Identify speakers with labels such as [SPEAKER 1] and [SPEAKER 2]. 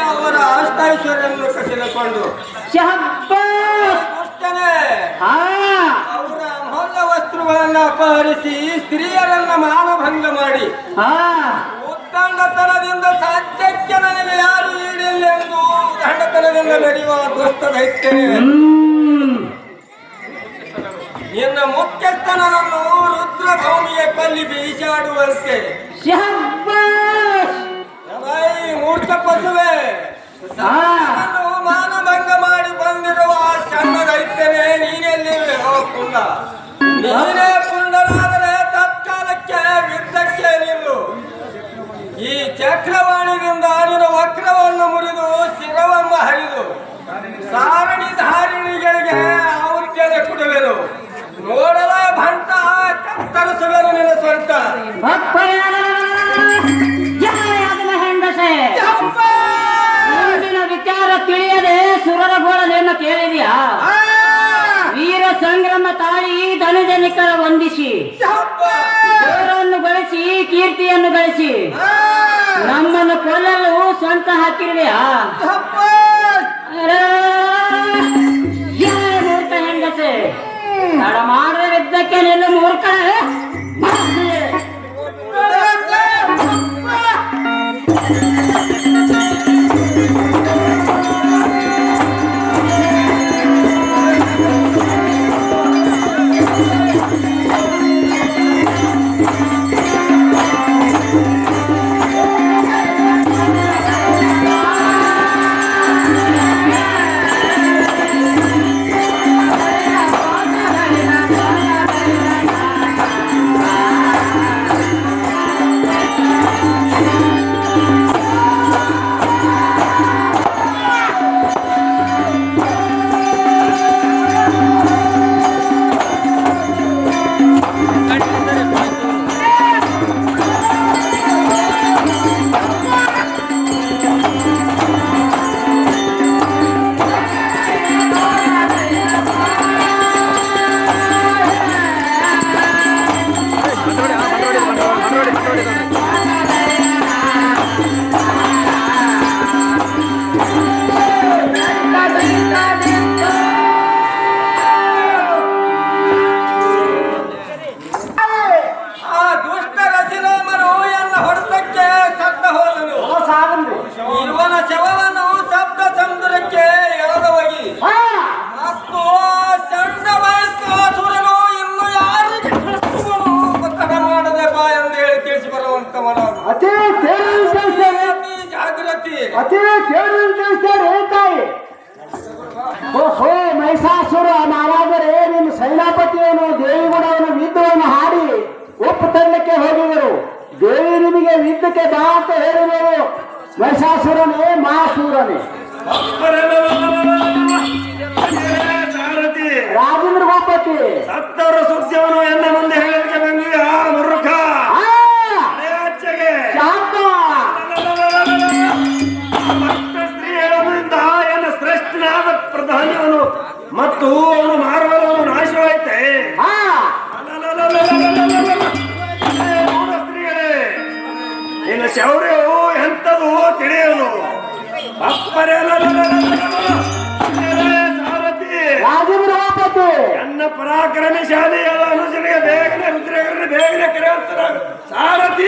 [SPEAKER 1] ಅವರ ಅಷ್ಟೈಶ್ವರ್ಯನ್ನು ಕಸಿದುಕೊಂಡು ಅವರ ಅಮೂಲ್ಯ ವಸ್ತುಗಳನ್ನ ಅಪಹರಿಸಿ ಸ್ತ್ರೀಯರನ್ನ ಮಾನಭಂಗ ಮಾಡಿ ಉತ್ತಂಡತನದಿಂದ ಸಾಧ್ಯಕ್ಕೆ ನನಗೆ ಯಾರು ಈಡಿಲ್ಲ ಎಂದು ದಂಡತನದಿಂದ ನಡೆಯುವ ದುಷ್ಟ ದೈತ್ಯನೇ ನಿನ್ನ ಮುಖ್ಯಸ್ಥನನ್ನು ರುದ್ರಭೂಮಿಯ ಕಲ್ಲಿ ಬೀಸಾಡುವಂತೆ ಮೂರ್ಖ ಪಶುವೆ ಮಾನಭಂಗ ಮಾಡಿ ಬಂದಿರುವ ಸಣ್ಣ ದೈತ್ಯನೇ ನೀನೆಲ್ಲಿ ಹೋಗ್ಕೊಂಡ ನೀನೇ ಪುಂಡನಾದರೆ ತತ್ಕಾಲಕ್ಕೆ ಯುದ್ಧಕ್ಕೆ ನಿಲ್ಲು ಈ ಚಕ್ರವಾಣಿಯಿಂದ ನಿನ್ನ ವಕ್ರವನ್ನು ಮುರಿದು ಶಿರವನ್ನು ಹರಿದು ಸಾರಣಿ ಧಾರಿಣಿಗಳಿಗೆ ಔಷಧ ಕೊಡುವೆನು ನೋಡಲ ಭಂಟ ಕತ್ತರಿಸುವೆನು ನಿನ್ನ ಸ್ವಂತ
[SPEAKER 2] ಮುಂದಿನ ವಿಚಾರ ತಿಳಿಯದೆ ಸುರರ ಗೋಳನೆಯನ್ನು ಕೇಳಿದೆಯಾ ವೀರ ಸಂಗ್ರಾಮ ತಾಳಿ ಧನುಜನಿಕರ ವಂದಿಸಿ ದೇವರನ್ನು ಗಳಿಸಿ ಕೀರ್ತಿಯನ್ನು ಗಳಿಸಿ ನಮ್ಮನ್ನು ಕೊಲ್ಲಲು ಸ್ವಂತ ಹಾಕಿರುವೆಯಾ ಮೂರ್ಖ ಹೆಂಗಸೆ ತಡ ಮಾಡದ ಯುದ್ಧಕ್ಕೆ ನಿನ್ನ ಮೂರ್ಖ
[SPEAKER 1] ಇವನ ಶವವನ್ನು ಶಬ್ದ ಸಮುದ್ರಕ್ಕೆ ಎಳೆದೋಗಿ ಮತ್ತು ಸಣ್ಣ ವಯಸ್ಸಾಸುರನು ಇನ್ನು ಯಾರಿಗೆ ಒತ್ತಡ ಮಾಡದೆ ಬಾ ಎಂದು ಹೇಳಿ ತಿಳಿಸಿ ಬರುವಂತವನು ಜಾಗೃತಿ
[SPEAKER 2] ಓಹೋ ಮಹಿಷಾಸುರ ಮಹಾರಾಜರೇ ನಿಮ್ಮ ಸೇನಾಪತಿಯನ್ನು ದೇವಿಗುಡವನ್ನು ಯುದ್ಧವನ್ನು ಹಾಡಿ ಒಪ್ಪು ತಳ್ಳಕ್ಕೆ ಹೋಗಿದರು ದೇವಿ ನಿಮಗೆ ಯುದ್ಧಕ್ಕೆ ಬಾ ಅಂತ ಹೇಳಿದರು ಮಹಿಷಾಸುರನೇ ಮಹಾಸೂರನೇ ರಾಜೇಂದ್ರ ಗೋಪತಿ
[SPEAKER 3] ಸತ್ತವರ ಸುದ್ದಿಯವನು ಎನ್ನ ಮುಂದೆ ಹೇಳಲಿಕ್ಕೆ ಬಂದಿಯ ಮೂರ್ಖ ಸ್ತ್ರೀ ಹೇಳೋದ್ರಿಂದ ಎನ್ನ ಶ್ರೇಷ್ಠನಾದ ಪ್ರಧಾನಿಯವನು ಮತ್ತು ಅವನು ಮಾರ್ಗವನ್ನು ನಾಶವಾಯ್ತೆ ಸ್ತ್ರೀಗಳೇ ನಿನ್ನ ಶೌರ್ಯವು ಎಂಥದು ತಿಳಿಯಲು ನನ್ನ ಪರಾಕ್ರಮಶಾಲಿ ಅನುಜನಿಗೆ ಬೇಗನೆ ರುದ್ರಗರನ್ನು ಬೇಗನೆ ಕರೆಯುತ್ತಾರೆ ಸಾರಥಿ